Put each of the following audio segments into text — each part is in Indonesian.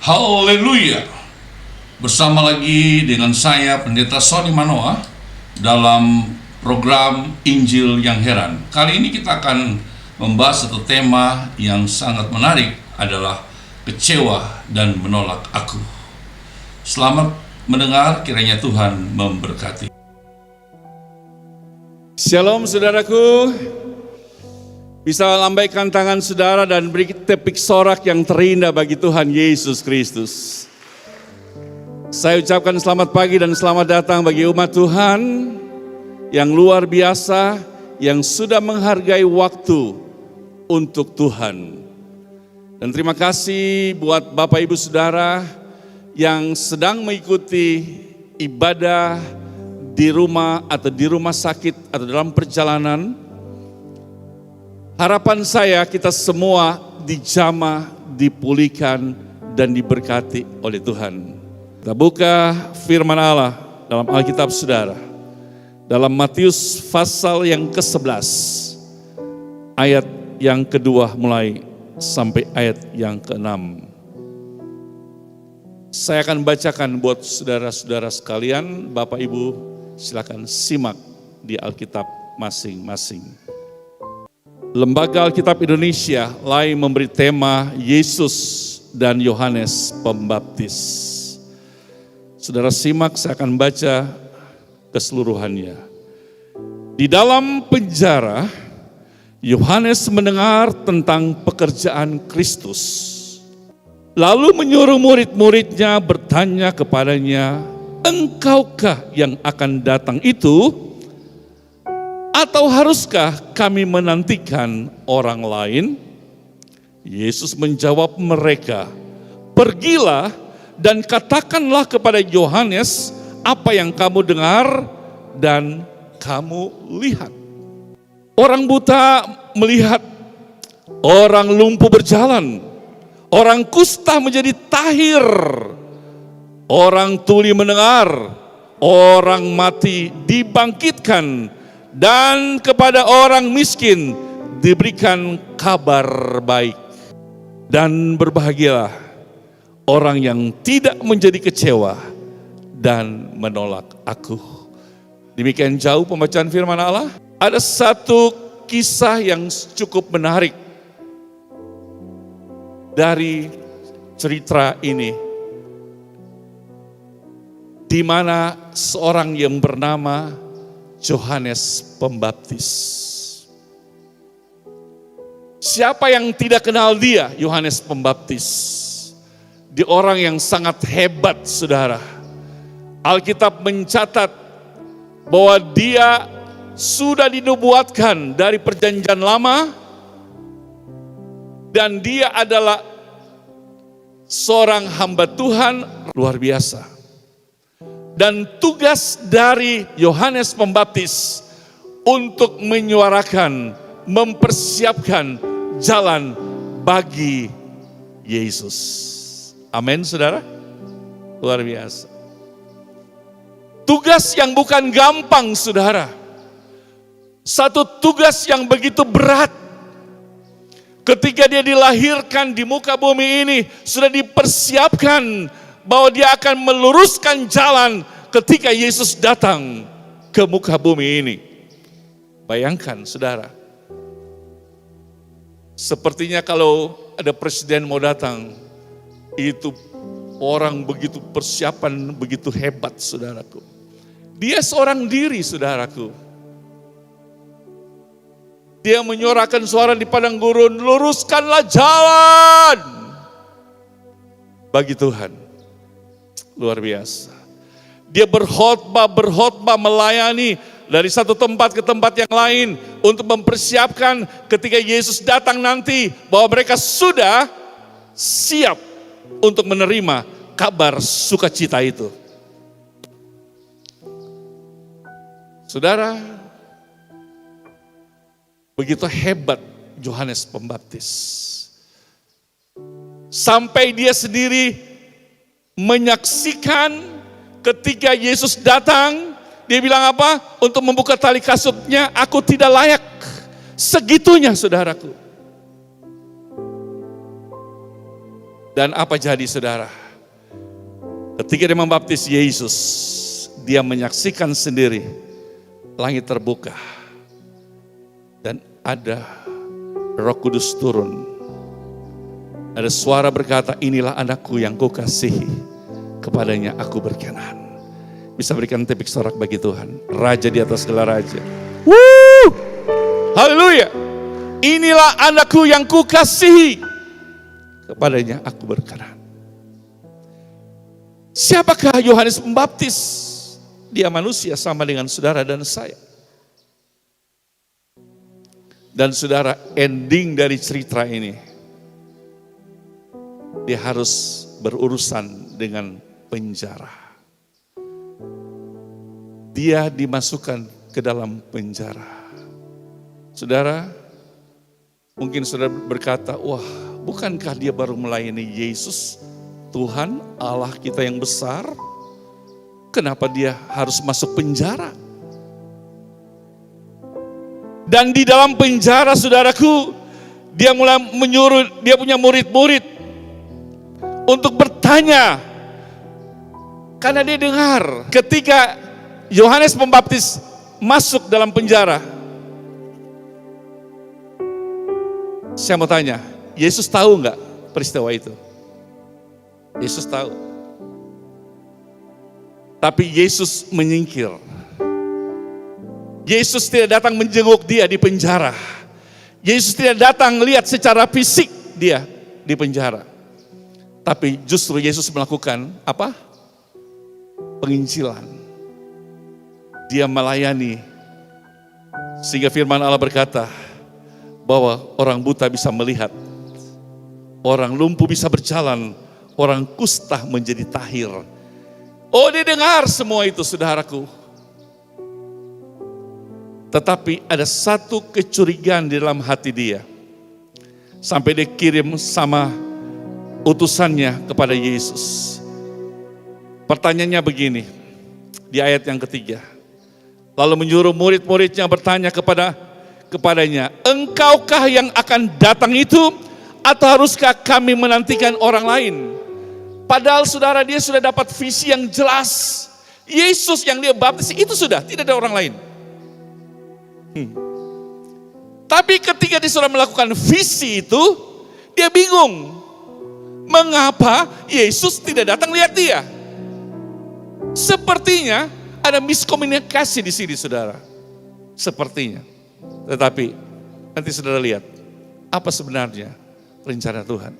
Haleluya. Bersama lagi dengan saya Pendeta Sony Manoa dalam program Injil yang Heran. Kali ini kita akan membahas satu tema yang sangat menarik, adalah kecewa dan menolak aku. Selamat mendengar, kiranya Tuhan memberkati. Shalom saudaraku. Bisa lambaikan tangan saudara dan beri tepik sorak yang terindah bagi Tuhan Yesus Kristus. Saya ucapkan selamat pagi dan selamat datang bagi umat Tuhan yang luar biasa, yang sudah menghargai waktu untuk Tuhan. Dan terima kasih buat Bapak Ibu Saudara yang sedang mengikuti ibadah di rumah atau di rumah sakit atau dalam perjalanan. Harapan saya kita semua dijamah, dipulihkan, dan diberkati oleh Tuhan. Kita buka firman Allah dalam Alkitab saudara. Dalam Matius pasal yang ke-11, ayat yang kedua mulai sampai ayat yang ke-6. Saya akan bacakan buat saudara-saudara sekalian. Bapak Ibu silakan simak di Alkitab masing-masing. Lembaga Alkitab Indonesia lain memberi tema Yesus dan Yohanes Pembaptis. Saudara simak, saya akan baca keseluruhannya. Di dalam penjara, Yohanes mendengar tentang pekerjaan Kristus. Lalu menyuruh murid-muridnya bertanya kepadanya, "Engkaukah yang akan datang itu? Atau haruskah kami menantikan orang lain?" Yesus menjawab mereka, "Pergilah dan katakanlah kepada Yohanes apa yang kamu dengar dan kamu lihat. Orang buta melihat, orang lumpuh berjalan, orang kusta menjadi tahir, orang tuli mendengar, orang mati dibangkitkan, dan kepada orang miskin diberikan kabar baik. Dan berbahagialah orang yang tidak menjadi kecewa dan menolak aku." Demikian jauh pembacaan firman Allah. Ada satu kisah yang cukup menarik dari cerita ini, di mana seorang yang bernama Yohanes Pembaptis. Siapa yang tidak kenal dia, Yohanes Pembaptis? Dia orang yang sangat hebat, saudara. Alkitab mencatat bahwa dia sudah dinubuatkan dari perjanjian lama, dan dia adalah seorang hamba Tuhan luar biasa. Dan tugas dari Yohanes Pembaptis untuk menyuarakan, mempersiapkan jalan bagi Yesus. Amin, saudara. Luar biasa. Tugas yang bukan gampang, saudara. Satu tugas yang begitu berat. Ketika dia dilahirkan di muka bumi ini, sudah dipersiapkan bahwa dia akan meluruskan jalan ketika Yesus datang ke muka bumi ini. Bayangkan, saudara. Sepertinya kalau ada presiden mau datang, itu orang begitu persiapan, begitu hebat, saudaraku. Dia seorang diri, saudaraku. Dia menyuarakan suara di padang gurun, "Luruskanlah jalan bagi Tuhan." Luar biasa. Dia berkhotbah melayani dari satu tempat ke tempat yang lain untuk mempersiapkan ketika Yesus datang nanti, bahwa mereka sudah siap untuk menerima kabar sukacita itu. Saudara, begitu hebat Yohanes Pembaptis. Sampai dia sendiri menyaksikan ketika Yesus datang, dia bilang apa? Untuk membuka tali kasutnya, "Aku tidak layak." Segitunya, saudaraku. Dan apa jadi saudara? Ketika dia membaptis Yesus, dia menyaksikan sendiri langit terbuka. Dan ada Roh Kudus turun. Ada suara berkata, inilah anakku yang kukasihi, kepadanya aku berkenan. Bisa berikan tepik sorak bagi Tuhan. Raja di atas segala raja. Woo! Haleluya. Inilah anakku yang kukasihi, kepadanya aku berkenan. Siapakah Yohanes Pembaptis? Dia manusia sama dengan saudara dan saya. Dan saudara, ending dari cerita ini, dia harus berurusan dengan penjara. Dia dimasukkan ke dalam penjara. Saudara, mungkin saudara berkata, wah, bukankah dia baru melayani Yesus, Tuhan Allah kita yang besar? Kenapa dia harus masuk penjara? Dan di dalam penjara, saudaraku, dia mulai menyuruh, dia punya murid-murid untuk bertanya. Karena dia dengar ketika Yohanes Pembaptis masuk dalam penjara. Saya mau tanya, Yesus tahu nggak peristiwa itu? Yesus tahu. Tapi Yesus menyingkir. Yesus tidak datang menjenguk dia di penjara. Yesus tidak datang lihat secara fisik dia di penjara. Tapi justru Yesus melakukan apa? Penginjilan. Dia melayani. Sehingga firman Allah berkata bahwa orang buta bisa melihat, orang lumpuh bisa berjalan, orang kusta menjadi tahir. Oh, dia dengar semua itu, saudaraku. Tetapi ada satu kecurigaan di dalam hati dia. Sampai dia kirim sama utusannya kepada Yesus. Pertanyaannya begini, di ayat yang ketiga. Lalu menyuruh murid-muridnya bertanya kepadanya, engkaukah yang akan datang itu, atau haruskah kami menantikan orang lain? Padahal saudara, dia sudah dapat visi yang jelas. Yesus yang dia baptis itu sudah, tidak ada orang lain. Tapi ketika dia sudah melakukan visi itu, dia bingung. Mengapa Yesus tidak datang lihat dia? Sepertinya ada miskomunikasi di sini, saudara. Sepertinya. Tetapi nanti saudara lihat apa sebenarnya rencana Tuhan.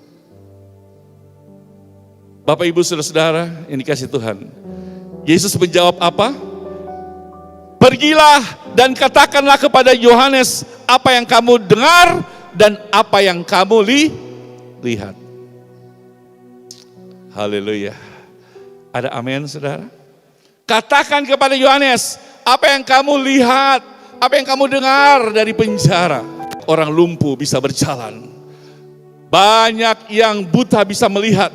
Bapak, Ibu, saudara-saudara yang dikasihi Tuhan. Yesus menjawab apa? Pergilah dan katakanlah kepada Yohanes apa yang kamu dengar dan apa yang kamu lihat. Haleluya. Ada amin, saudara? Katakan kepada Yohanes apa yang kamu lihat, apa yang kamu dengar dari penjara. Orang lumpuh bisa berjalan. Banyak yang buta bisa melihat.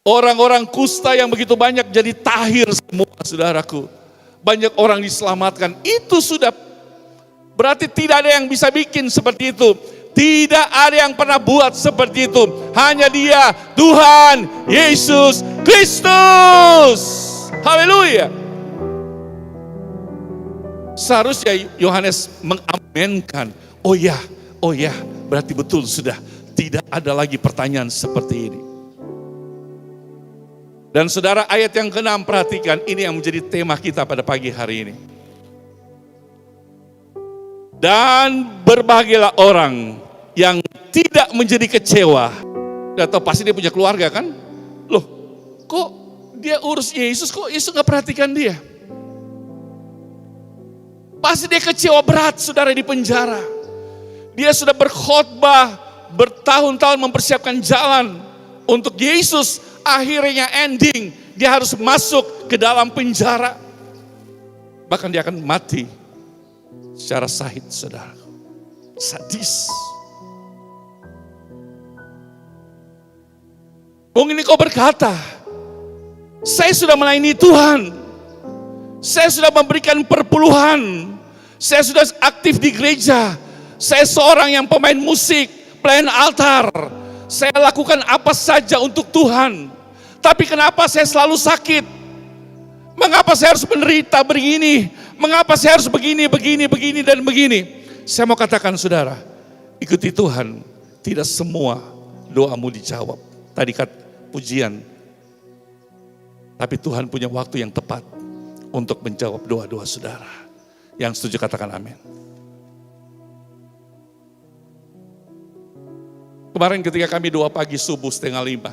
Orang-orang kusta yang begitu banyak jadi tahir semua, saudaraku. Banyak orang diselamatkan. Itu sudah berarti tidak ada yang bisa bikin seperti itu. Tidak ada yang pernah buat seperti itu. Hanya Dia, Tuhan Yesus Kristus. Haleluya. Seharusnya Yohanes mengamenkan. Oh ya, berarti betul sudah. Tidak ada lagi pertanyaan seperti ini. Dan saudara, ayat yang ke-6, perhatikan, ini yang menjadi tema kita pada pagi hari ini. Dan berbahagialah orang yang tidak menjadi kecewa. Atau pasti dia punya keluarga kan? Loh, kok dia urus Yesus, kok Yesus gak perhatikan dia? Pasti dia kecewa berat, saudara, di penjara. Dia sudah berkhotbah, bertahun-tahun mempersiapkan jalan untuk Yesus. Akhirnya ending, dia harus masuk ke dalam penjara. Bahkan dia akan mati secara sahid, saudara. Sadis. Mungkin kau berkata, saya sudah melayani Tuhan. Saya sudah memberikan perpuluhan. Saya sudah aktif di gereja. Saya seorang yang pemain musik, pelayan altar. saya lakukan apa saja untuk Tuhan. Tapi kenapa saya selalu sakit? Mengapa saya harus menderita begini? Mengapa saya harus begini, dan begini? Saya mau katakan saudara, ikuti Tuhan, tidak semua doamu dijawab. Tadi kata pujian, tapi Tuhan punya waktu yang tepat untuk menjawab doa-doa saudara. Yang setuju katakan amin. Kemarin ketika kami doa pagi subuh 4:30,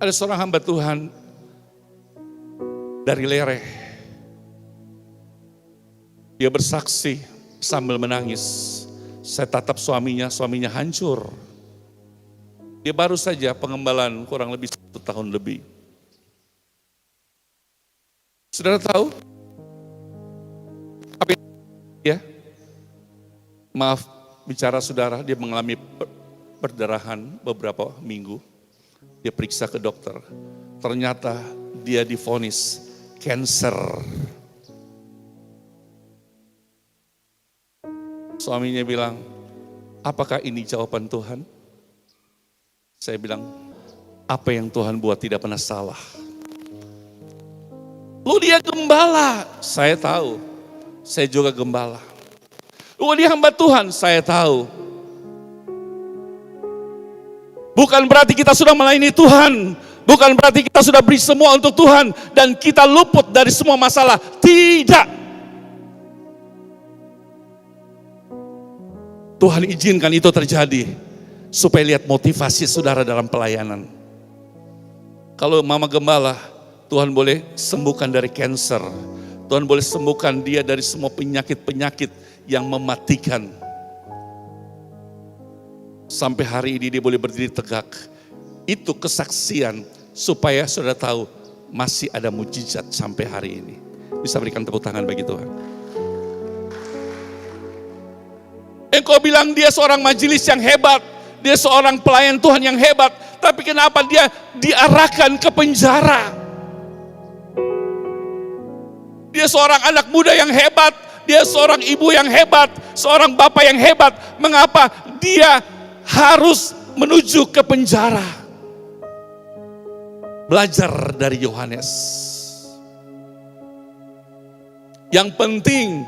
ada seorang hamba Tuhan dari Lereh. Dia bersaksi sambil menangis. Saya tatap suaminya hancur. Dia baru saja pengembalaan kurang lebih 1 tahun lebih. Saudara tahu? Apa ya? Maaf bicara saudara, dia mengalami perdarahan beberapa minggu. Dia periksa ke dokter. Ternyata dia divonis kanker. Suaminya bilang, apakah ini jawaban Tuhan? Saya bilang, apa yang Tuhan buat tidak pernah salah. Lu dia gembala, saya tahu. Saya juga gembala. Lu dia hamba Tuhan, saya tahu. Bukan berarti kita sudah melayani Tuhan. Bukan berarti kita sudah beri semua untuk Tuhan. Dan kita luput dari semua masalah. Tidak. Tuhan izinkan itu terjadi supaya lihat motivasi saudara dalam pelayanan. Kalau mama gembala, Tuhan boleh sembuhkan dari kanker. Tuhan boleh sembuhkan dia dari semua penyakit-penyakit yang mematikan. Sampai hari ini dia boleh berdiri tegak. Itu kesaksian supaya saudara tahu masih ada mujizat sampai hari ini. Bisa berikan tepuk tangan bagi Tuhan. Engkau bilang dia seorang majelis yang hebat, dia seorang pelayan Tuhan yang hebat, tapi kenapa dia diarahkan ke penjara? Dia seorang anak muda yang hebat, dia seorang ibu yang hebat, seorang bapak yang hebat. Mengapa dia harus menuju ke penjara? Belajar dari Yohanes. Yang penting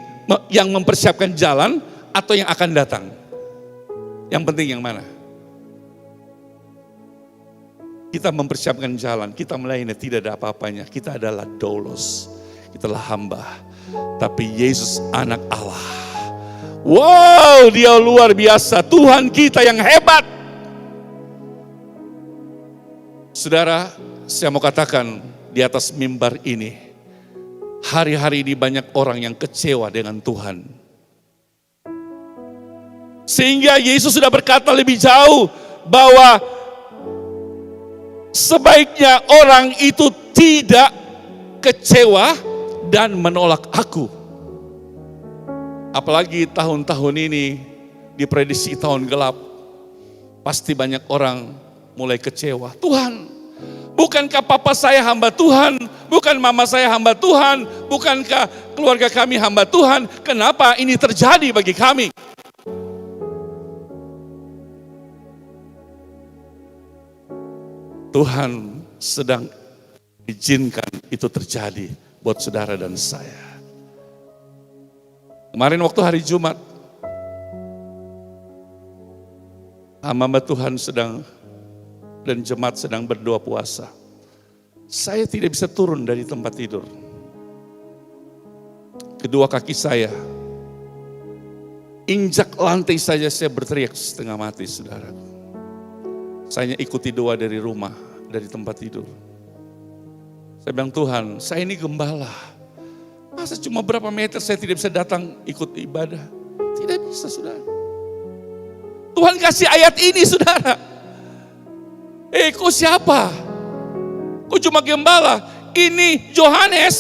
yang mempersiapkan jalan atau yang akan datang? Yang penting yang mana? Kita mempersiapkan jalan, kita melayani tidak ada apa-apanya. Kita adalah doulos, kita adalah hamba. Tapi Yesus anak Allah. Wow, dia luar biasa. Tuhan kita yang hebat. Saudara, saya mau katakan di atas mimbar ini, hari-hari ini banyak orang yang kecewa dengan Tuhan. Sehingga Yesus sudah berkata lebih jauh bahwa sebaiknya orang itu tidak kecewa dan menolak aku. Apalagi tahun-tahun ini diprediksi tahun gelap. Pasti banyak orang mulai kecewa. Tuhan, bukankah papa saya hamba Tuhan? Bukan mama saya hamba Tuhan? Bukankah keluarga kami hamba Tuhan? Kenapa ini terjadi bagi kami? Tuhan sedang izinkan itu terjadi buat saudara dan saya. Kemarin waktu hari Jumat, hamba Tuhan dan jemaat sedang berdoa puasa. Saya tidak bisa turun dari tempat tidur. Kedua kaki saya injak lantai saja, saya berteriak setengah mati, saudara. Saya ikuti doa dari rumah, dari tempat tidur. Saya bilang, Tuhan, saya ini gembala. Masa cuma berapa meter saya tidak bisa datang ikut ibadah? Tidak bisa, saudara. Tuhan kasih ayat ini, saudara. Kau siapa? Kau cuma gembala. Ini Yohanes.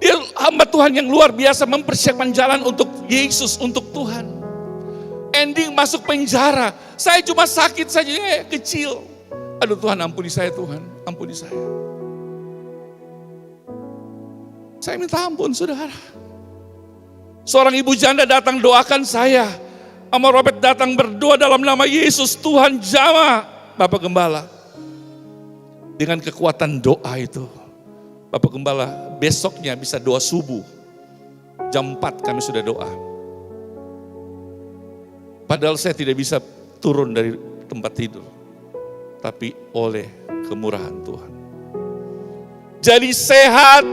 Dia hamba Tuhan yang luar biasa mempersiapkan jalan untuk Yesus, untuk Tuhan. Ending masuk penjara. Saya cuma sakit saja, kecil. Aduh Tuhan, ampuni saya Tuhan, ampuni saya. Saya minta ampun saudara. Seorang ibu janda datang doakan saya. Ama Robert datang berdoa dalam nama Yesus, Tuhan jamah. Bapak Gembala, dengan kekuatan doa itu, Bapak Gembala besoknya bisa doa subuh. Jam 4 kami sudah doa. Padahal saya tidak bisa turun dari tempat tidur. Tapi oleh kemurahan Tuhan. Jadi sehat,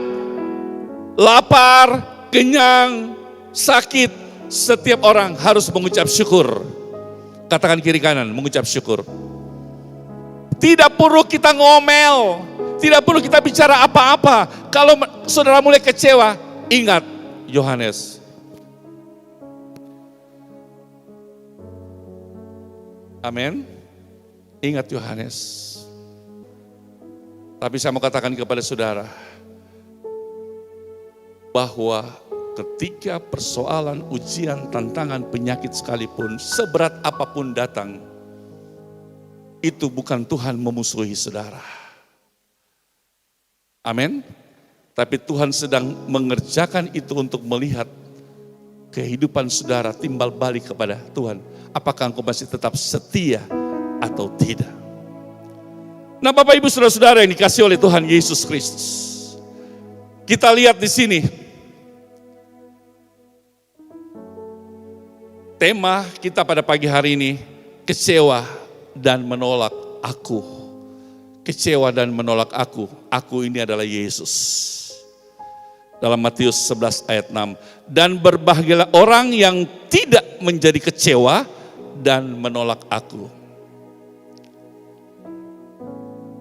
lapar, kenyang, sakit, setiap orang harus mengucap syukur. Katakan kiri kanan, mengucap syukur. Tidak perlu kita ngomel, tidak perlu kita bicara apa-apa. Kalau saudara mulai kecewa, ingat Yohanes. Amin. Ingat Yohanes. Tapi saya mau katakan kepada saudara, bahwa ketika persoalan, ujian, tantangan, penyakit sekalipun, seberat apapun datang, itu bukan Tuhan memusuhi saudara. Amin. Tapi Tuhan sedang mengerjakan itu untuk melihat kehidupan saudara timbal balik kepada Tuhan. Apakah engkau masih tetap setia atau tidak? Nah, Bapak Ibu Saudara-saudara yang dikasihi oleh Tuhan Yesus Kristus. Kita lihat di sini. Tema kita pada pagi hari ini, kecewa dan menolak aku. Kecewa dan menolak aku. Aku ini adalah Yesus. Dalam Matius 11 ayat 6. Dan berbahagialah orang yang tidak menjadi kecewa dan menolak aku.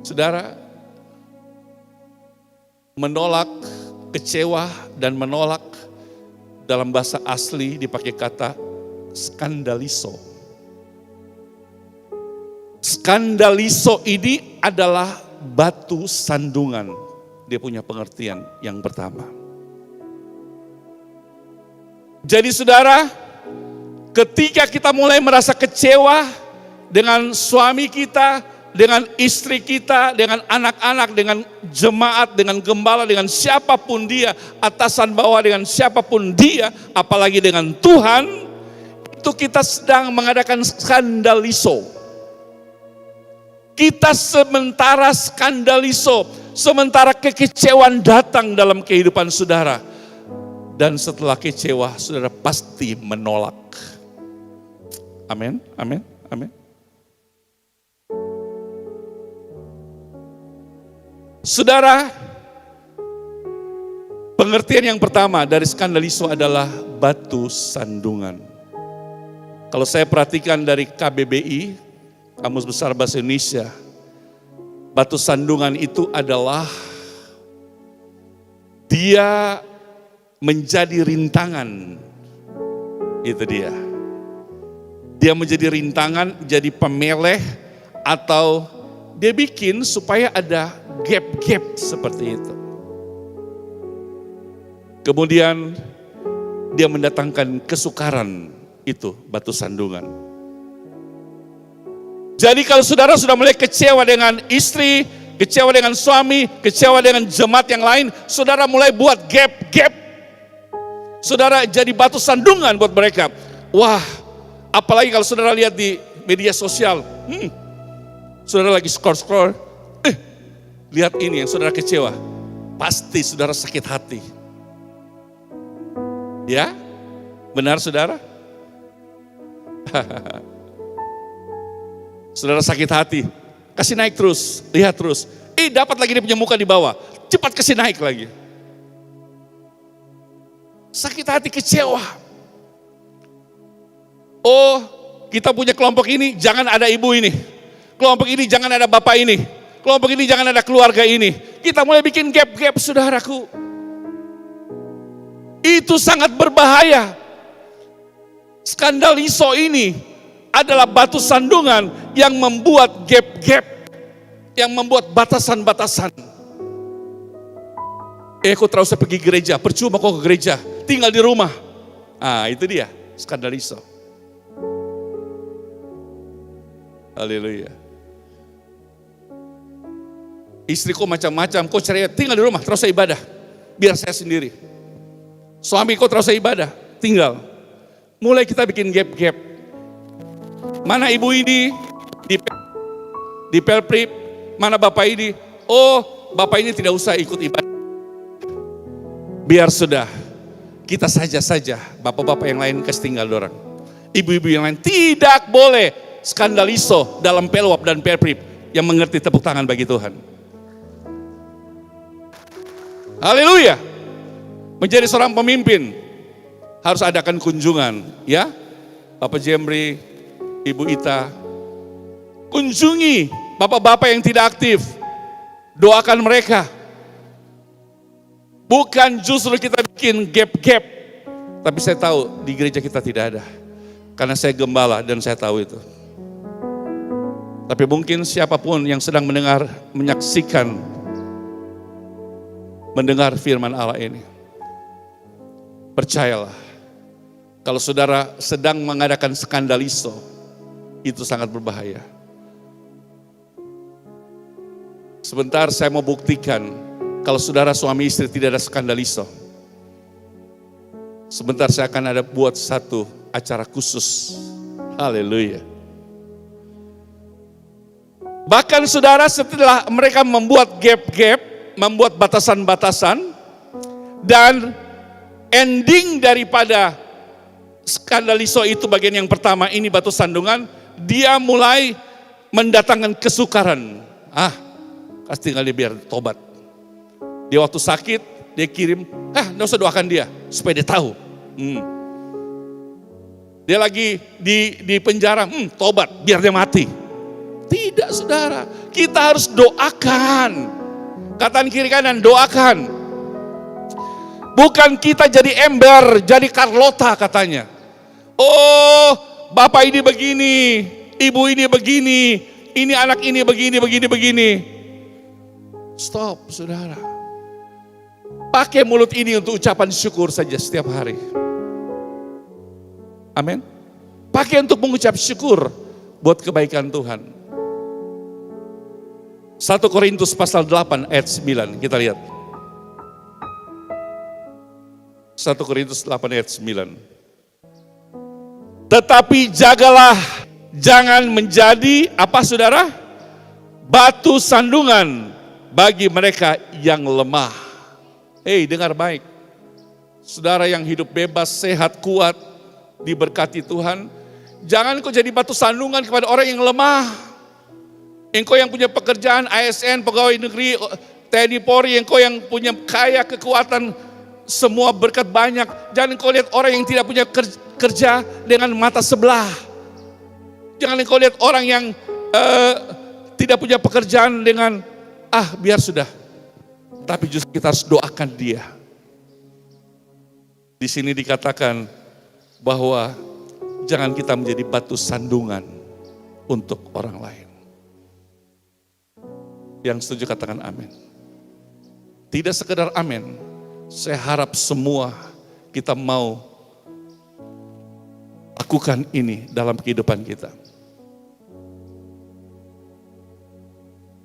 Saudara, menolak, kecewa dan menolak dalam bahasa asli dipakai kata skandaliso. Skandaliso ini adalah batu sandungan. Dia punya pengertian yang pertama. Jadi saudara, ketika kita mulai merasa kecewa dengan suami kita, dengan istri kita, dengan anak-anak, dengan jemaat, dengan gembala, dengan siapapun dia, atasan bawah dengan siapapun dia, apalagi dengan Tuhan, itu kita sedang mengadakan skandaliso. Kita sementara skandaliso, sementara kekecewaan datang dalam kehidupan saudara. Dan setelah kecewa, saudara pasti menolak. Amin, amin, amin. Saudara, pengertian yang pertama dari skandaliso adalah batu sandungan. Kalau saya perhatikan dari KBBI, Kamus Besar Bahasa Indonesia, batu sandungan itu adalah dia menjadi rintangan. Itu dia. Dia menjadi rintangan, jadi pemeleh, atau dia bikin supaya ada gap-gap seperti itu. Kemudian dia mendatangkan kesukaran, itu batu sandungan. Jadi kalau saudara sudah mulai kecewa dengan istri, kecewa dengan suami, kecewa dengan jemaat yang lain, saudara mulai buat gap-gap. Saudara jadi batu sandungan buat mereka. Wah, apalagi kalau saudara lihat di media sosial. Saudara lagi scroll-scroll. Lihat ini yang saudara kecewa. Pasti saudara sakit hati. Ya? Benar saudara? Saudara sakit hati. Kasih naik terus, lihat terus. Dapat lagi dia punya muka di bawah. Cepat kasih naik lagi. Sakit hati, kecewa. Oh, kita punya kelompok ini, jangan ada ibu ini. Kelompok ini jangan ada bapak ini. Kelompok ini jangan ada keluarga ini. Kita mulai bikin gap-gap, saudaraku. Itu sangat berbahaya. Skandaliso ini adalah batu sandungan yang membuat gap-gap, yang membuat batasan-batasan. Kau terus pergi gereja, percuma kau ke gereja, tinggal di rumah. Itu dia, skandaliso. Haleluya. Istriku macam-macam, kau cerai, tinggal di rumah, terus saya ibadah. Biar saya sendiri. Suami kau terus saya ibadah, tinggal. Mulai kita bikin gap-gap. Mana ibu ini di Pelprip, mana bapak ini? Oh, bapak ini tidak usah ikut ibadah. Biar sudah, kita saja, bapak-bapak yang lain kasih tinggal dorang. Ibu-ibu yang lain tidak boleh skandaliso dalam Pelwap dan Pelprip yang mengerti tepuk tangan bagi Tuhan. Haleluya. Menjadi seorang pemimpin harus adakan kunjungan, ya. Bapak Jemri, Ibu Ita, kunjungi bapak-bapak yang tidak aktif. Doakan mereka. Bukan justru kita bikin gap-gap. Tapi saya tahu di gereja kita tidak ada. Karena saya gembala dan saya tahu itu. Tapi mungkin siapapun yang sedang mendengar firman Allah ini. Percayalah, kalau saudara sedang mengadakan skandaliso, itu sangat berbahaya. Sebentar saya mau buktikan, kalau saudara suami istri tidak ada skandaliso. Sebentar saya akan buat satu acara khusus. Haleluya. Bahkan saudara setelah mereka membuat gap-gap, membuat batasan-batasan, dan ending daripada skandaliso itu bagian yang pertama, ini batu sandungan, dia mulai mendatangkan kesukaran. Kasih tinggal dia biar tobat. Dia waktu sakit, dia kirim, nggak usah doakan dia, supaya dia tahu. Dia lagi di penjara, tobat, biar dia mati. Tidak saudara, kita harus doakan. Kataan kiri kanan, doakan. Bukan kita jadi ember, jadi Carlota katanya. Oh, bapak ini begini, ibu ini begini, ini anak ini begini. Stop saudara. Pakai mulut ini untuk ucapan syukur saja setiap hari. Amin. Pakai untuk mengucap syukur buat kebaikan Tuhan. 1 Korintus pasal 8 ayat 9, kita lihat. 1 Korintus 8 ayat 9. Tetapi jagalah, jangan menjadi apa saudara? Batu sandungan bagi mereka yang lemah. Dengar baik. Saudara yang hidup bebas, sehat, kuat, diberkati Tuhan. Jangan kau jadi batu sandungan kepada orang yang lemah. Engkau yang punya pekerjaan, ASN, pegawai negeri, TNI Polri, engkau yang punya kaya, kekuatan, semua berkat banyak. Jangan engkau lihat orang yang tidak punya kerja dengan mata sebelah. Jangan engkau lihat orang yang tidak punya pekerjaan dengan, biar sudah. Tapi justru kita harus doakan dia. Di sini dikatakan bahwa jangan kita menjadi batu sandungan untuk orang lain. Yang setuju katakan amin. Tidak sekedar amin, saya harap semua kita mau lakukan ini dalam kehidupan kita.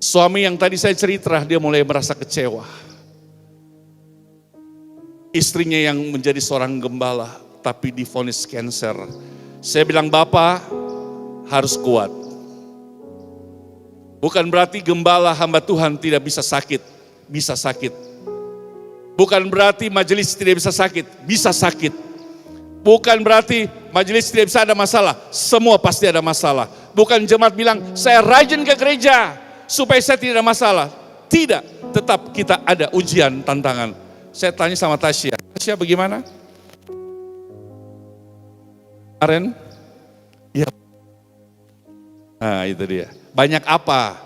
Suami yang tadi saya cerita, dia mulai merasa kecewa. Istrinya yang menjadi seorang gembala, tapi divonis kanker. Saya bilang, Bapak harus kuat. Bukan berarti gembala hamba Tuhan tidak bisa sakit. Bisa sakit. Bukan berarti majelis tidak bisa sakit. Bukan berarti majelis tidak bisa ada masalah. Semua pasti ada masalah. Bukan jemaat bilang, saya rajin ke gereja supaya saya tidak ada masalah. Tidak, tetap kita ada ujian, tantangan. Saya tanya sama Tasya, bagaimana? Kemarin? Ya. Nah itu dia. Banyak apa?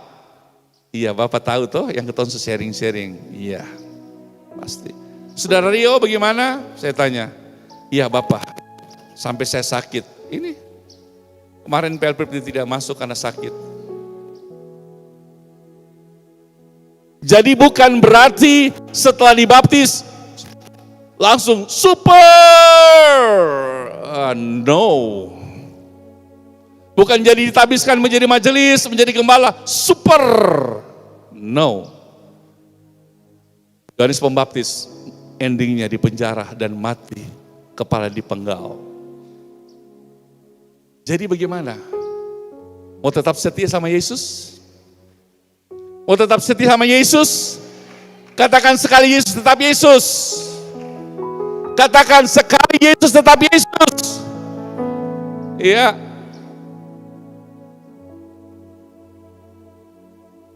Iya, Bapak tahu toh yang ketonsu sharing-sharing. Iya, pasti. Saudara Rio bagaimana? Saya tanya. Iya Bapak, sampai saya sakit. Ini, kemarin Pelprip tidak masuk karena sakit. Jadi bukan berarti setelah dibaptis, langsung super. No. Bukan jadi ditabiskan menjadi majelis, menjadi gembala, super. No. Yohanes Pembaptis endingnya di penjara dan mati, kepala dipenggal. Jadi bagaimana? Mau tetap setia sama Yesus? Mau tetap setia sama Yesus? Katakan sekali Yesus tetap Yesus. Katakan sekali Yesus tetap Yesus. Iya.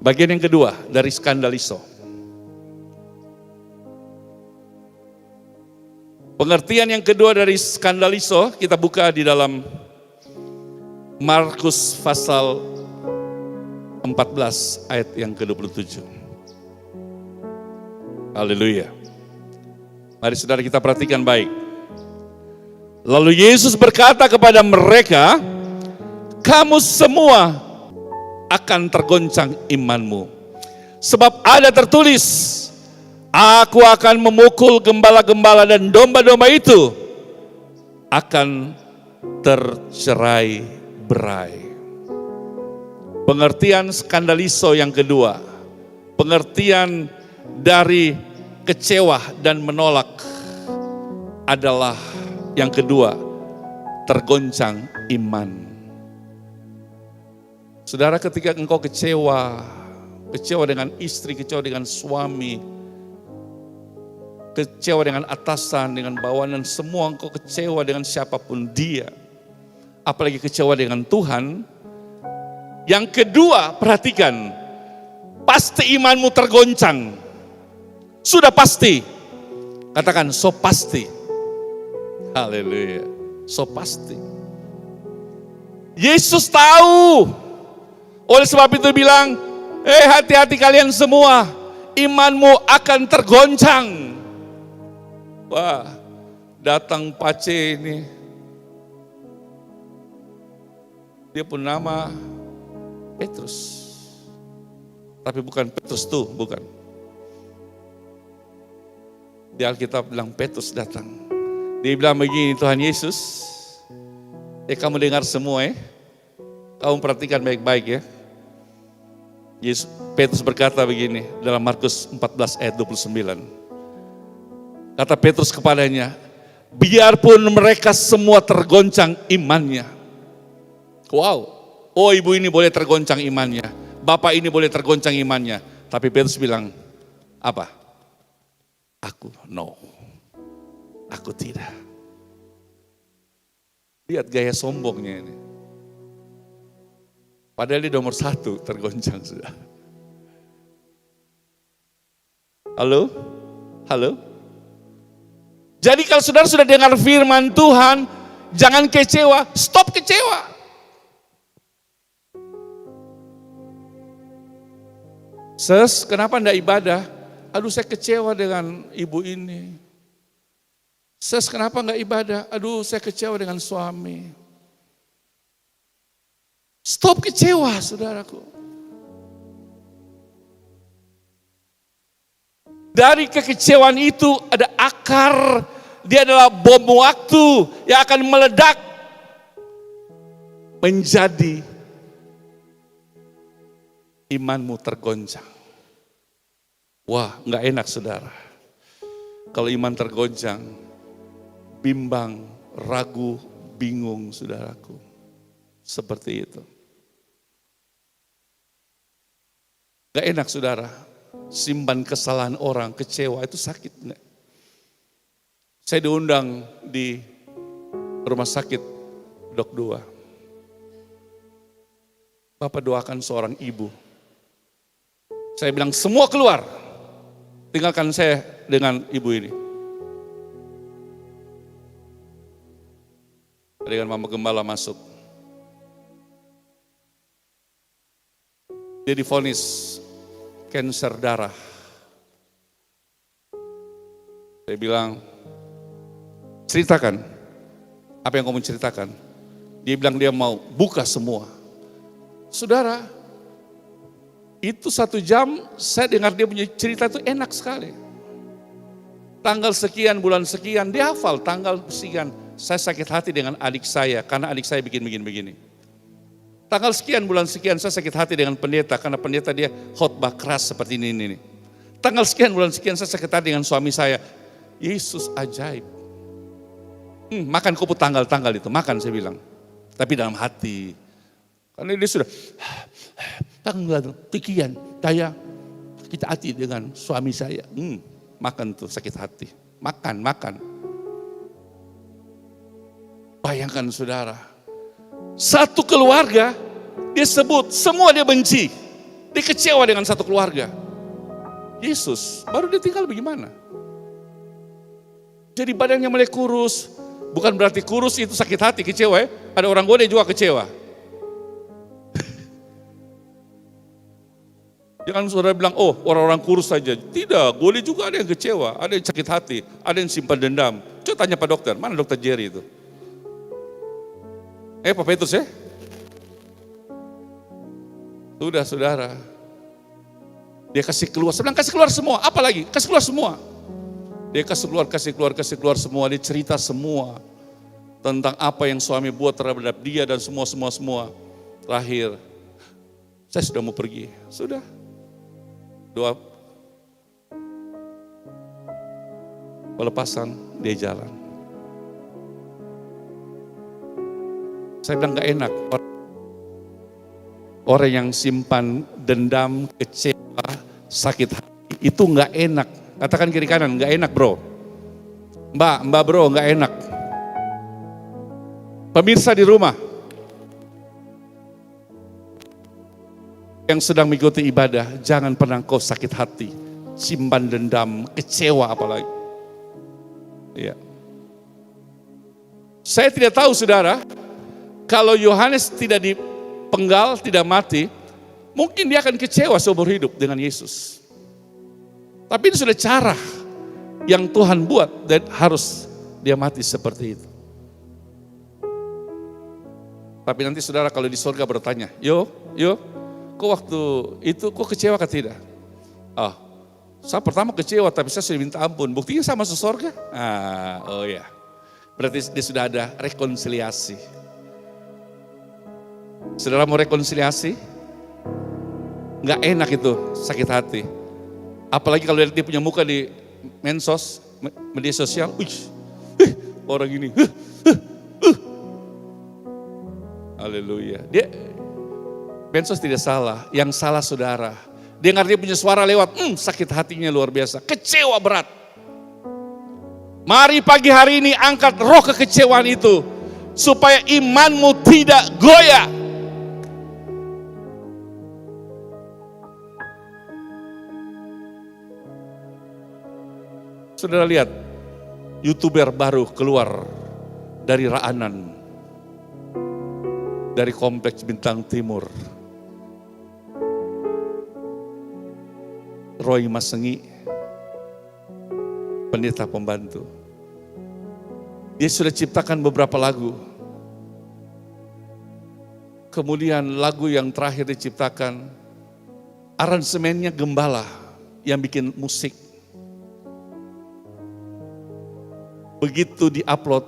Bagian yang kedua dari skandaliso. Pengertian yang kedua dari skandaliso kita buka di dalam Markus pasal 14 ayat yang ke-27. Haleluya. Mari saudara kita perhatikan baik. Lalu Yesus berkata kepada mereka, kamu semua akan tergoncang imanmu. Sebab ada tertulis, aku akan memukul gembala-gembala dan domba-domba itu akan tercerai-berai. Pengertian skandaliso yang kedua, pengertian dari kecewa dan menolak adalah yang kedua, tergoncang iman. Saudara, ketika engkau kecewa dengan istri, kecewa dengan suami, kecewa dengan atasan, dengan bawahan, semua engkau kecewa dengan siapapun dia, apalagi kecewa dengan Tuhan. Yang kedua, perhatikan, pasti imanmu tergoncang. Sudah pasti. Katakan, so pasti. Haleluya, so pasti. Yesus tahu. Oleh sebab itu bilang, hati-hati kalian semua, imanmu akan tergoncang. Wah, datang Pace ini. Dia pun nama Petrus. Tapi bukan Petrus tuh, bukan. Di Alkitab bilang Petrus datang. Dia bilang begini, Tuhan Yesus, kamu dengar semua ya. Kamu perhatikan baik-baik ya. Petrus berkata begini dalam Markus 14 ayat 29. Kata Petrus kepadanya, biarpun mereka semua tergoncang imannya. Wow. Oh, ibu ini boleh tergoncang imannya. Bapak ini boleh tergoncang imannya. Tapi Petrus bilang, apa? Aku tidak. Lihat gaya sombongnya ini. Padahal dia nomor 1 tergoncang sudah. Halo? Jadi kalau saudara sudah dengar firman Tuhan, jangan kecewa, stop kecewa. Kenapa enggak ibadah? Aduh, saya kecewa dengan ibu ini. Kenapa enggak ibadah? Aduh, saya kecewa dengan suami. Stop kecewa, saudaraku. Dari kekecewaan itu ada akar, dia adalah bom waktu yang akan meledak menjadi imanmu tergoncang. Wah, enggak enak saudara. Kalau iman tergoncang, bimbang, ragu, bingung saudaraku. Seperti itu. Enggak enak saudara. Simpan kesalahan orang, kecewa, itu sakit enggak? Saya diundang di rumah sakit Dok 2. Bapak doakan seorang ibu. Saya bilang semua keluar, tinggalkan saya dengan ibu ini. Dengan Mama Gembala masuk. Dia divonis kanker darah. Saya bilang, ceritakan, apa yang kamu ceritakan? Dia bilang dia mau buka semua. Saudara, itu 1 jam saya dengar dia punya cerita itu enak sekali. Tanggal sekian, bulan sekian, dia hafal tanggal sekian. Saya sakit hati dengan adik saya karena adik saya begini. Tanggal sekian, bulan sekian, saya sakit hati dengan pendeta karena pendeta dia khotbah keras seperti ini. Tanggal sekian, bulan sekian, saya sakit hati dengan suami saya. Yesus ajaib. Makan kupu tanggal-tanggal itu, makan saya bilang. Tapi dalam hati, Karena dia sudah pikiran, saya sakit hati dengan suami saya. Makan tuh sakit hati. Makan. Bayangkan saudara, satu keluarga dia sebut, semua dia benci. Dia kecewa dengan satu keluarga. Yesus, baru dia tinggal bagaimana? Jadi badannya mulai kurus. Bukan berarti kurus itu sakit hati, kecewa ya. Ada orang gode juga kecewa. Jangan saudara bilang, oh orang-orang kurus saja. Tidak, gode juga ada yang kecewa, ada yang sakit hati, ada yang simpan dendam. Coba tanya Pak Dokter, mana Dokter Jerry itu? Pak Petrus ya? Sudah saudara. Dia kasih keluar, saya bilang kasih keluar semua, apa lagi? Kasih keluar semua. Dia kasih keluar semua, dia cerita semua. Tentang apa yang suami buat terhadap dia dan semua. Terakhir, saya sudah mau pergi, sudah. Doa pelepasan, dia jalan. Saya bilang gak enak. Orang yang simpan dendam, kecewa, sakit hati, itu gak enak. Katakan kiri kanan, gak enak bro. Mbak bro, gak enak. Pemirsa di rumah, yang sedang mengikuti ibadah, jangan pernah kau sakit hati, simpan dendam, kecewa apalagi. Ya. Saya tidak tahu saudara, kalau Yohanes tidak dipenggal, tidak mati, mungkin dia akan kecewa seumur hidup dengan Yesus. Tapi ini sudah cara yang Tuhan buat dan harus dia mati seperti itu. Tapi nanti saudara kalau di surga bertanya, yo, kok waktu itu kok kecewa atau tidak? Saya pertama kecewa tapi saya sudah minta ampun. Buktinya saya masuk surga? Oh ya, berarti dia sudah ada rekonsiliasi. Saudara mau rekonsiliasi? Nggak enak itu, sakit hati. Apalagi kalau dia punya muka di medsos, media sosial. Orang ini. Haleluya. Dia medsos tidak salah, yang salah saudara. Dengar dia punya suara lewat, sakit hatinya luar biasa, kecewa berat. Mari pagi hari ini angkat roh kekecewaan itu, supaya imanmu tidak goyah. Saudara lihat, YouTuber baru keluar dari Raanan, dari Kompleks Bintang Timur. Roy Masengi, pendeta pembantu. Dia sudah ciptakan beberapa lagu. Kemudian lagu yang terakhir diciptakan, aransemennya gembala yang bikin musik. Begitu diupload,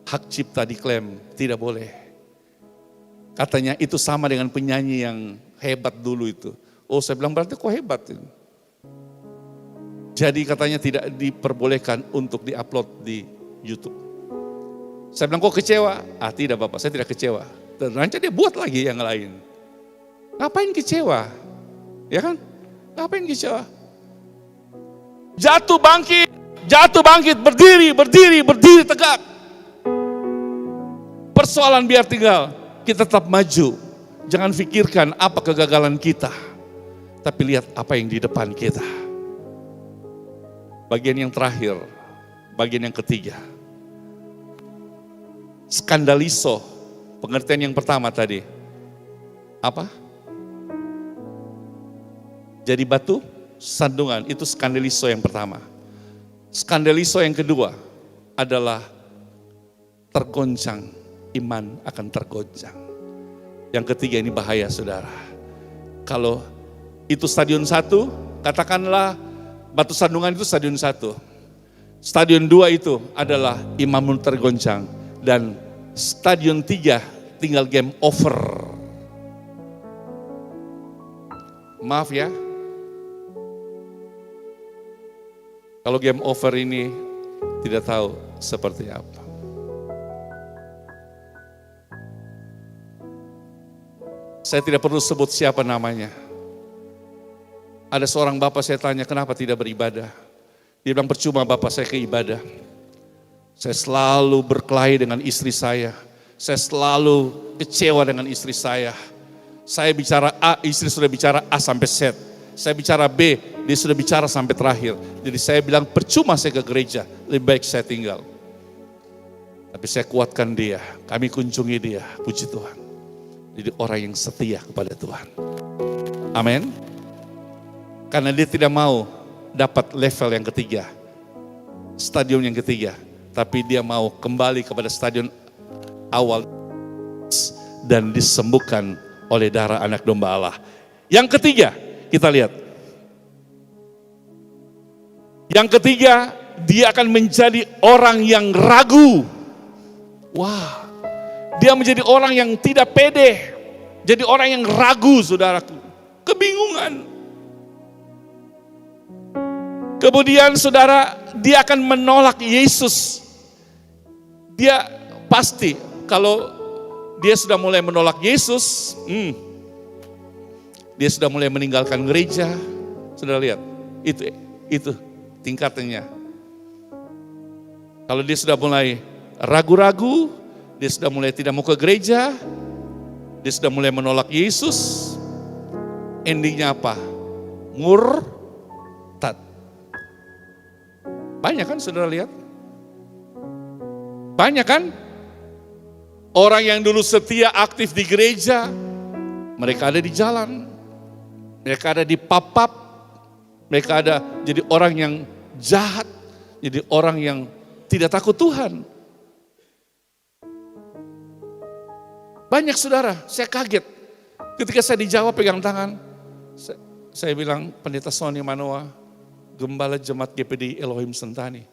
hak cipta diklaim, tidak boleh. Katanya itu sama dengan penyanyi yang hebat dulu itu. Oh saya bilang berarti kok hebat. Jadi katanya tidak diperbolehkan untuk diupload di YouTube. Saya bilang kok kecewa? Tidak Bapak, saya tidak kecewa. Ternyata dia buat lagi yang lain. Ngapain kecewa? Ya kan? Ngapain kecewa? Jatuh bangkit, berdiri tegak. Persoalan biar tinggal, kita tetap maju. Jangan pikirkan apa kegagalan kita, tapi lihat apa yang di depan kita. Bagian yang terakhir, bagian yang ketiga. Skandaliso, pengertian yang pertama tadi. Apa? Jadi batu sandungan, itu skandaliso yang pertama. Skandaliso yang kedua adalah tergoncang, iman akan tergoncang. Yang ketiga ini bahaya saudara. Kalau itu stadion 1, katakanlah batu sandungan itu stadion 1. Stadion 2 itu adalah imanmu tergoncang. Dan stadion 3 tinggal game over. Maaf ya. Kalau game over ini tidak tahu seperti apa. Saya tidak perlu sebut siapa namanya. Ada seorang bapak saya tanya, kenapa tidak beribadah? Dia bilang, percuma bapak saya ke ibadah. Saya selalu berkelahi dengan istri saya. Saya selalu kecewa dengan istri saya. Saya bicara A, istri sudah bicara A sampai Z. Saya bicara B, dia sudah bicara sampai terakhir. Jadi saya bilang, percuma saya ke gereja, lebih baik saya tinggal. Tapi saya kuatkan dia, kami kunjungi dia, puji Tuhan. Jadi orang yang setia kepada Tuhan. Amin. Karena dia tidak mau dapat level yang ketiga, stadion yang ketiga. Tapi dia mau kembali kepada stadion awal dan disembuhkan oleh darah anak domba Allah. Yang ketiga, kita lihat. Yang ketiga, dia akan menjadi orang yang ragu. Wah, dia menjadi orang yang tidak pede. Jadi orang yang ragu, saudaraku. Kebingungan. Kemudian saudara, dia akan menolak Yesus. Dia pasti, kalau dia sudah mulai menolak Yesus, dia sudah mulai meninggalkan gereja. Saudara lihat, itu tingkatannya. Kalau dia sudah mulai ragu-ragu, dia sudah mulai tidak mau ke gereja, dia sudah mulai menolak Yesus, endingnya apa? Murtad. Banyak kan saudara lihat? Banyak kan? Orang yang dulu setia aktif di gereja, mereka ada di jalan, mereka ada di pap-pap, mereka ada jadi orang yang jahat, jadi orang yang tidak takut Tuhan. Banyak saudara, saya kaget. Ketika saya di Jawa pegang tangan, saya bilang, Pendeta Sony Manoa, Gembala Jemaat GPD Elohim Sentani.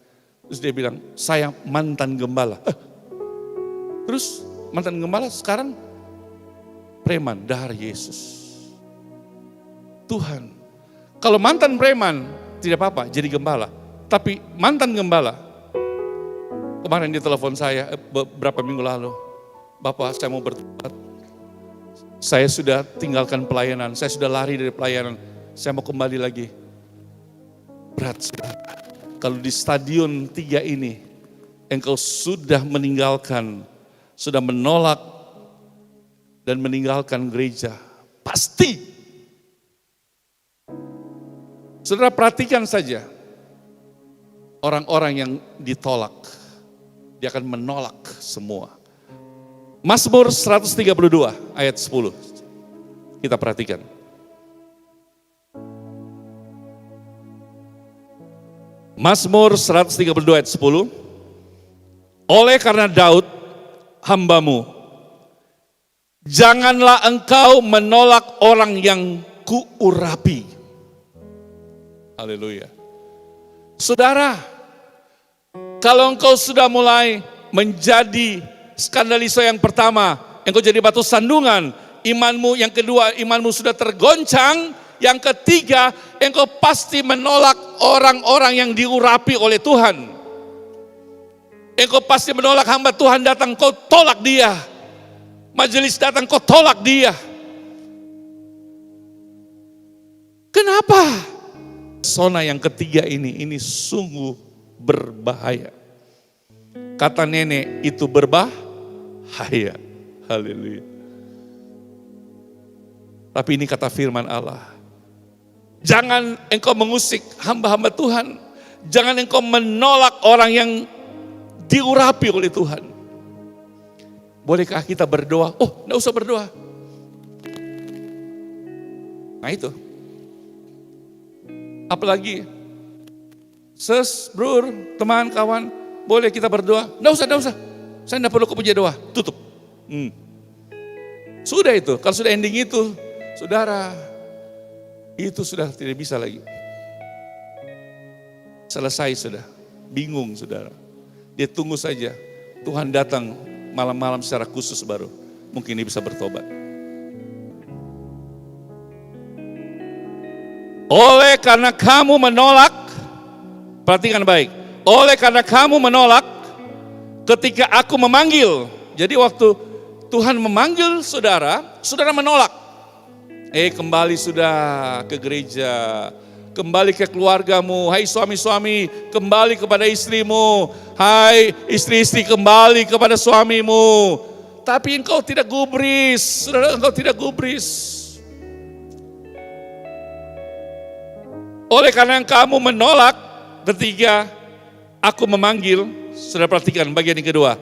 Terus dia bilang, saya mantan gembala. Terus mantan gembala sekarang preman, dahar Yesus. Tuhan, kalau mantan preman tidak apa-apa jadi gembala. Tapi mantan gembala, kemarin dia telepon saya beberapa minggu lalu. Bapak, saya mau bertobat. Saya sudah tinggalkan pelayanan, saya sudah lari dari pelayanan. Saya mau kembali lagi. Berat saudara. Kalau di stadion 3 ini, engkau sudah meninggalkan, sudah menolak dan meninggalkan gereja. Pasti. Saudara perhatikan saja. Orang-orang yang ditolak, dia akan menolak semua. Mazmur 132 ayat 10. Kita perhatikan. Mazmur 132 ayat 10. Oleh karena Daud, hambamu, janganlah engkau menolak orang yang kuurapi. Haleluya. Saudara, kalau engkau sudah mulai menjadi skandaliso yang pertama, engkau jadi batu sandungan, imanmu yang kedua, imanmu sudah tergoncang, yang ketiga, engkau pasti menolak orang-orang yang diurapi oleh Tuhan. Engkau pasti menolak hamba Tuhan datang, kau tolak dia. Majelis datang, kau tolak dia. Kenapa? Zona yang ketiga ini sungguh berbahaya. Kata nenek itu berbahaya. Haleluya. Tapi ini kata firman Allah. Jangan engkau mengusik hamba-hamba Tuhan. Jangan engkau menolak orang yang diurapi oleh Tuhan. Bolehkah kita berdoa? Oh, enggak usah berdoa. Nah itu. Apalagi, bror, teman, kawan, boleh kita berdoa? Enggak usah. Saya enggak perlu kepuja doa, tutup. Sudah itu, kalau sudah ending itu, saudara, itu sudah tidak bisa lagi. Selesai sudah, bingung saudara. Dia tunggu saja, Tuhan datang malam-malam secara khusus baru. Mungkin dia bisa bertobat. Oleh karena kamu menolak, perhatikan baik. Oleh karena kamu menolak ketika aku memanggil. Jadi waktu Tuhan memanggil saudara, saudara menolak. Kembali sudah ke gereja. Kembali ke keluargamu. Hai suami-suami, kembali kepada istrimu. Hai istri-istri, kembali kepada suamimu. Tapi engkau tidak gubris, saudara, engkau tidak gubris. Oleh karena kamu menolak, ketiga, aku memanggil, saudara perhatikan bagian yang kedua.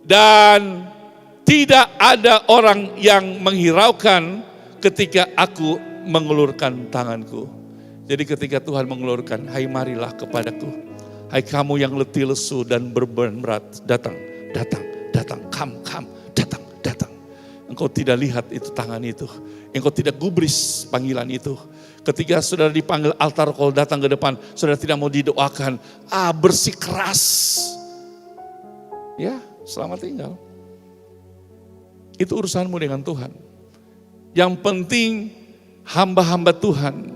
Dan tidak ada orang yang menghiraukan ketika aku mengulurkan tanganku. Jadi ketika Tuhan mengulurkan, hai marilah kepadaku. Hai kamu yang letih lesu dan beban berat, datang, datang, datang, come, datang, datang. Engkau tidak lihat itu tangan itu. Engkau tidak gubris panggilan itu. Ketika saudara dipanggil altar call datang ke depan, saudara tidak mau didoakan. Bersikeras. Ya, selamat tinggal. Itu urusanmu dengan Tuhan. Yang penting hamba-hamba Tuhan,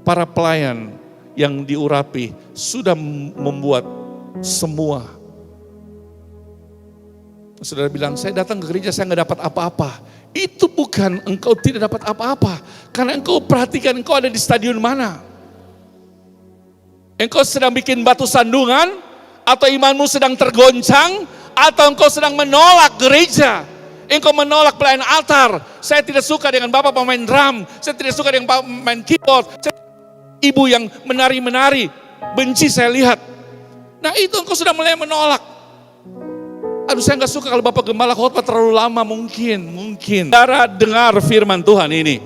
para pelayan yang diurapi sudah membuat semua. Saudara bilang, saya datang ke gereja saya nggak dapat apa-apa. Itu bukan engkau tidak dapat apa-apa. Karena engkau perhatikan engkau ada di stadion mana. Engkau sedang bikin batu sandungan, atau imanmu sedang tergoncang, atau engkau sedang menolak gereja. Engkau menolak pelayan altar. Saya tidak suka dengan bapak pemain drum. Saya tidak suka dengan bapak pemain keyboard. Ibu yang menari-menari. Benci saya lihat. Nah itu engkau sudah mulai menolak. Aduh saya gak suka kalau Bapak Gembala khotbah terlalu lama, mungkin. Saudara dengar firman Tuhan ini.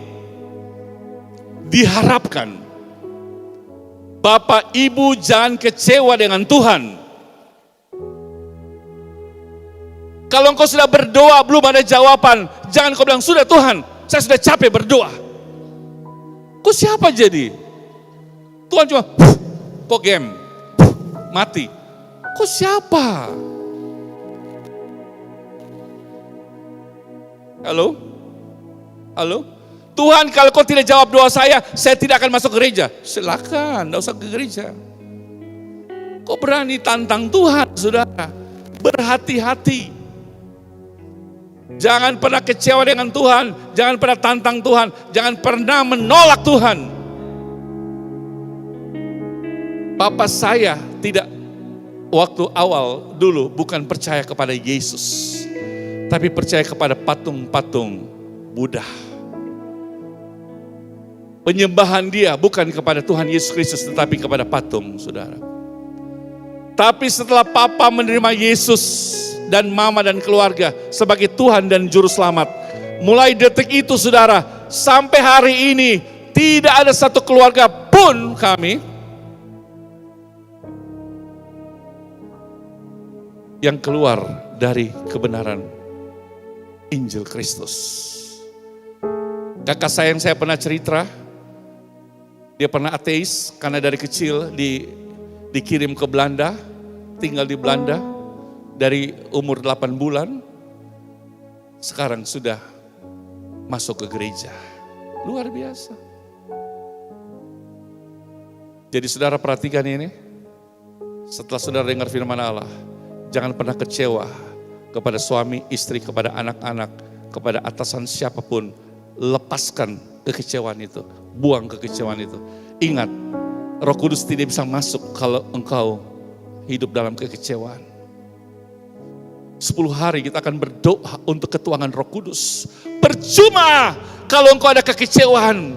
Diharapkan Bapak Ibu jangan kecewa dengan Tuhan. Kalau engkau sudah berdoa belum ada jawaban, jangan kau bilang, sudah Tuhan, saya sudah capek berdoa. Kok siapa jadi? Tuhan cuma, kok game, mati. Kok siapa? Halo? Halo? Tuhan kalau kau tidak jawab doa saya tidak akan masuk gereja. Silakan, tidak usah ke gereja. Kau berani tantang Tuhan, saudara. Berhati-hati. Jangan pernah kecewa dengan Tuhan. Jangan pernah tantang Tuhan. Jangan pernah menolak Tuhan. Papa saya tidak waktu awal dulu bukan percaya kepada Yesus. Tapi percaya kepada patung-patung Buddha. Penyembahan dia bukan kepada Tuhan Yesus Kristus, tetapi kepada patung, saudara. Tapi setelah Papa menerima Yesus dan Mama dan keluarga sebagai Tuhan dan Juru Selamat, mulai detik itu, saudara, sampai hari ini tidak ada satu keluarga pun kami yang keluar dari kebenaran Injil Kristus. Kakak saya yang saya pernah cerita, dia pernah ateis karena dari kecil dikirim ke Belanda, tinggal di Belanda dari umur 8 bulan, sekarang sudah masuk ke gereja. Luar biasa. Jadi saudara perhatikan ini, setelah saudara dengar firman Allah, jangan pernah kecewa kepada suami, istri, kepada anak-anak, kepada atasan siapapun. Lepaskan kekecewaan itu, buang kekecewaan itu. Ingat, Roh Kudus tidak bisa masuk kalau engkau hidup dalam kekecewaan. 10 hari kita akan berdoa untuk ketuangan Roh Kudus. Percuma kalau engkau ada kekecewaan.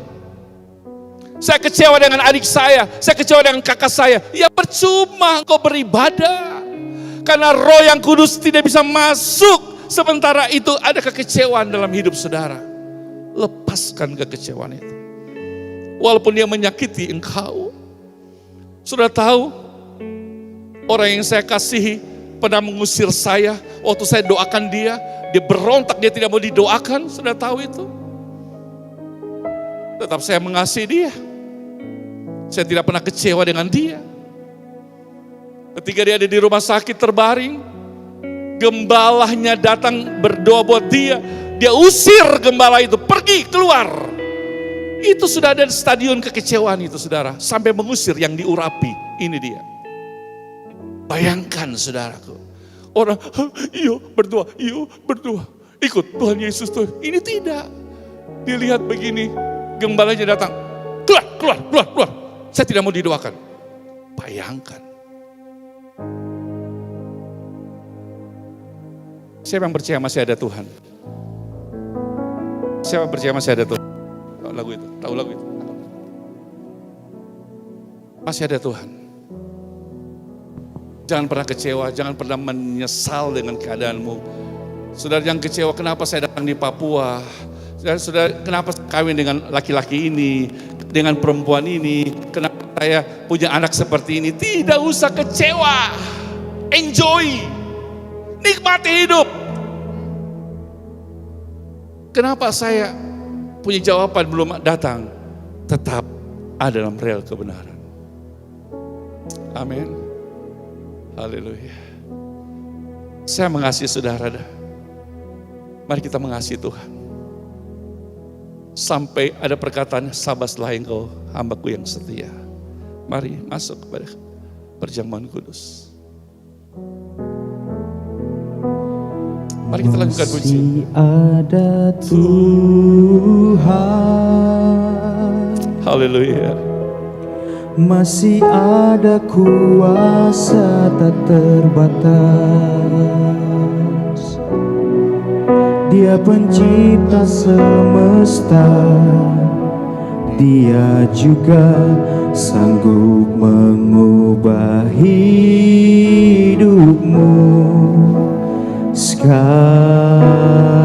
Saya kecewa dengan adik saya kecewa dengan kakak saya. Ya percuma engkau beribadah. Karena Roh yang Kudus tidak bisa masuk sementara itu ada kekecewaan dalam hidup saudara. Lepaskan kekecewaan itu. Walaupun dia menyakiti engkau. Sudah tahu, orang yang saya kasihi pernah mengusir saya. Waktu saya doakan dia berontak, dia tidak mau didoakan. Sudah tahu itu. Tetap saya mengasihi dia. Saya tidak pernah kecewa dengan dia. Ketika dia ada di rumah sakit terbaring, gembalanya datang berdoa buat dia. Dia usir gembala itu, pergi keluar. Itu sudah ada di stadion kekecewaan itu, saudara. Sampai mengusir yang diurapi, ini dia. Bayangkan saudaraku. Orang, yuk berdoa. Ikut Tuhan Yesus tuh. Ini tidak. Dia lihat begini, gembalanya datang. Keluar, keluar, keluar, keluar. Saya tidak mau didoakan. Bayangkan. Siapa yang percaya masih ada Tuhan? Siapa yang percaya masih ada Tuhan? Tahu lagu itu? Tahu lagu itu? Masih ada Tuhan. Jangan pernah kecewa, jangan pernah menyesal dengan keadaanmu. Saudara yang kecewa, kenapa saya datang di Papua? Saudara, kenapa saya kawin dengan laki-laki ini, dengan perempuan ini? Kenapa saya punya anak seperti ini? Tidak usah kecewa. Enjoy. Nikmati hidup. Kenapa saya punya jawaban belum datang? Tetap ada dalam rel kebenaran. Amin. Haleluya. Saya mengasihi saudara. Mari kita mengasihi Tuhan. Sampai ada perkataan, sabaslah engkau hambaku yang setia. Mari masuk kepada perjamuan kudus. Mari kita lakukan puji. Masih ada Tuhan. Haleluya. Masih ada kuasa tak terbatas. Dia pencipta semesta. Dia juga sanggup mengubah hidupmu sekarang.